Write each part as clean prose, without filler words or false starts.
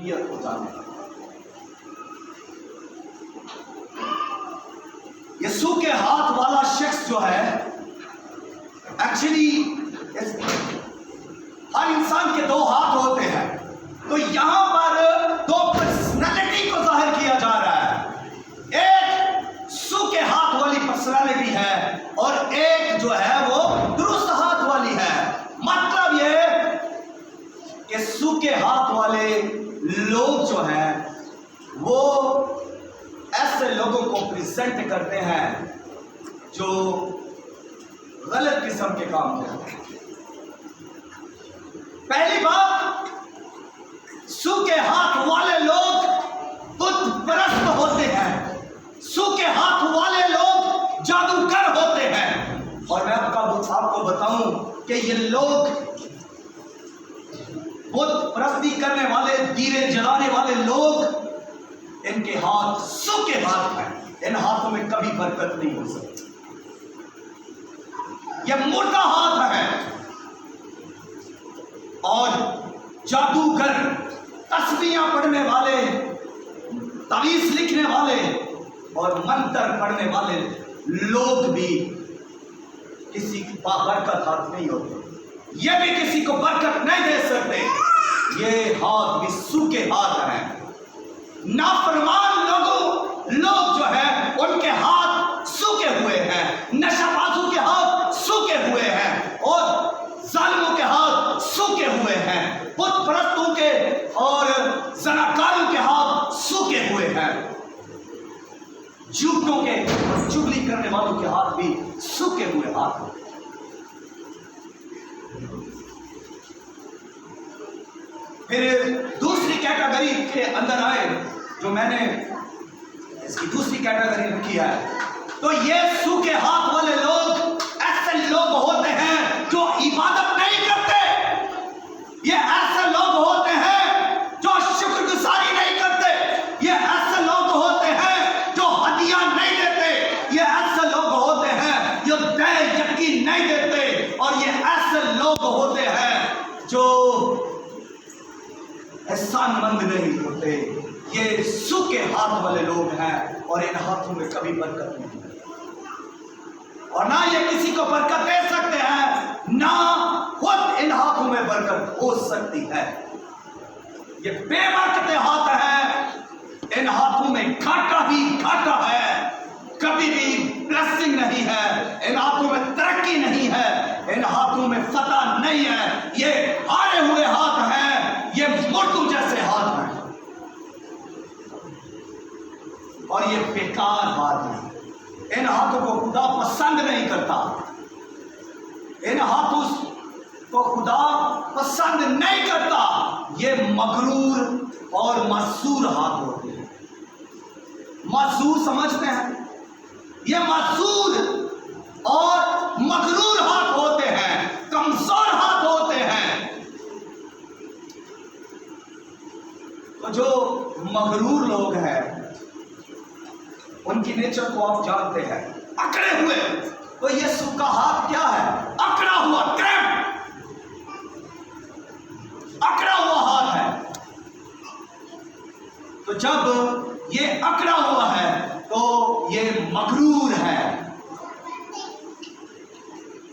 کیفیت کو جانے. یہ سوکھے ہاتھ والا شخص جو ہے ایکچولی ہر انسان کے دو ہاتھ ہوتے ہیں. تو یہاں پر دو پرسنالٹی کو ظاہر کیا جا رہا ہے. ایک سوکھے ہاتھ والی پرسنالٹی ہے اور ایک جو ہے وہ درست ہاتھ والی ہے. مطلب یہ کہ سوکھے ہاتھ والے لوگ جو ہیں وہ ایسے لوگوں کو پریزنٹ کرتے ہیں جو غلط قسم کے کام کرتے ہیں. پہلی بات، سوکھے ہاتھ والے لوگ بت پرست ہوتے ہیں. سوکھے ہاتھ والے لوگ جادوگر ہوتے ہیں. اور میں آپ کو بتاؤں کہ یہ لوگ بت پرستی کرنے والے، دیوے جلانے والے لوگ، ان کے ہاتھ سوکھے ہاتھ ہیں. ان ہاتھوں میں کبھی برکت نہیں ہو سکتی. یہ مردہ ہاتھ ہے. اور جادوگر، تسبیحاں پڑھنے والے، تعویذ لکھنے والے اور منتر پڑھنے والے لوگ بھی کسی کی برکت ہاتھ نہیں ہوتے. یہ بھی کسی کو برکت نہیں دے سکتے. یہ ہاتھ بھی سوکھے ہاتھ ہیں. نافرمان لوگ جو ہیں ان کے ہاتھ سوکھے ہوئے ہیں. نشہ بازوں کے ہاتھ سوکھے ہوئے ہیں اور ظالموں کے ہاتھ سوکھے ہوئے ہیں. بت پرستوں کے اور زناکاروں کے ہاتھ سوکھے ہوئے ہیں. جھوٹوں کے چگلی کرنے والوں کے ہاتھ بھی سوکھے ہوئے ہاتھ ہیں. پھر دوسری کیٹیگری کے اندر آئے جو میں نے اس کی دوسری کیٹیگری رکھی ہے. تو یہ سوکھے ہاتھ والے لوگ ایسے لوگ ہوتے ہیں جو عبادت نہیں کرتے. یہ ایسے لوگ ہوتے ہیں جو شکر گزاری نہیں کرتے. یہ ایسے لوگ ہوتے ہیں جو ہدیہ نہیں دیتے. یہ ایسے لوگ ہوتے ہیں جو دے یقین نہیں دیتے. اور یہ ایسے لوگ ہوتے ہیں جو احسان مند نہیں ہوتے. یہ سوکھے ہاتھ والے لوگ ہیں اور ان ہاتھوں میں کبھی برکت نہیں ہے. اور نہ یہ کسی کو برکت دے سکتے ہیں، نہ خود ان ہاتھوں میں برکت ہو سکتی ہے. یہ بے برکت ہاتھ ہیں. ان ہاتھوں میں گھاٹا ہی گھاٹا ہے. کبھی بھی بلیسنگ نہیں ہے. ان ہاتھوں میں ترقی نہیں ہے. ان ہاتھوں میں فتح نہیں ہے. یہ ہارے ہوئے ہاتھ ہیں. یہ مردوں جیسے ہاتھ ہیں اور یہ بیکار ہاتھ ہیں. ان ہاتھوں کو خدا پسند نہیں کرتا. ان ہاتھوں کو خدا پسند نہیں کرتا. یہ مغرور اور مسحور ہاتھ ہوتے ہیں. مسحور سمجھتے ہیں؟ یہ مسحور اور مغرور ہاتھ ہوتے ہیں. کمزور ہاتھ ہوتے ہیں. تو جو مغرور لوگ ہیں ان کی نیچر کو آپ جانتے ہیں، اکڑے ہوئے. تو یہ سوکھا ہاتھ کیا ہے؟ اکڑا ہوا، اکڑا ہوا ہاتھ ہے. تو جب یہ اکڑا ہوا ہے تو یہ مغرور ہے.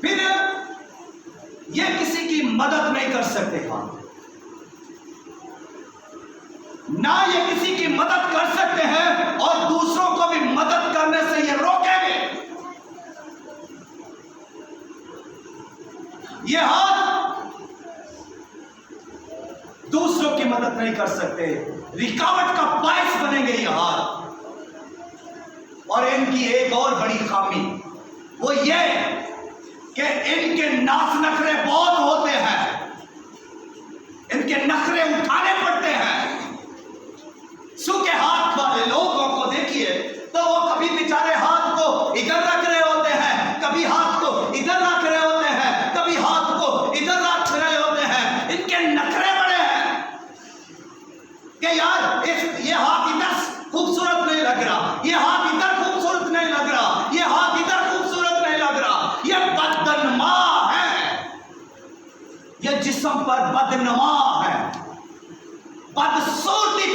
پھر یہ کسی کی مدد نہیں کر سکتے ہاتھ. نہ یہ کسی کی مدد کر سکتے ہیں اور دوسروں کو بھی مدد کرنے سے یہ روکیں گے. یہ ہاتھ دوسروں کی مدد نہیں کر سکتے. رکاوٹ کا باعث بنیں گے یہ ہاتھ. اور ان کی ایک اور بڑی خامی وہ یہ کہ ان کے ناز نخرے بہت ہوتے ہیں. ان کے نخرے اٹھانے پڑتے ہیں. سوکھے ہاتھ والے لوگوں کو دیکھیے تو وہ کبھی بیچارے ہاتھ کو ادھر رکھ رہے ہوتے ہیں، کبھی ہاتھ کو ادھر رکھ رہے ہوتے ہیں، کبھی ہاتھ کو ادھر رکھ رہے ہوتے ہیں. ان کے نخرے بڑے ہیں کہ یار یہ ہاتھ ادھر خوبصورت نہیں لگ رہا، یہ ہاتھ ادھر خوبصورت نہیں لگ رہا، یہ ہاتھ ادھر خوبصورت نہیں لگ رہا. یہ بدنما ہے. یہ جسم پر بدنما ہے، بدسور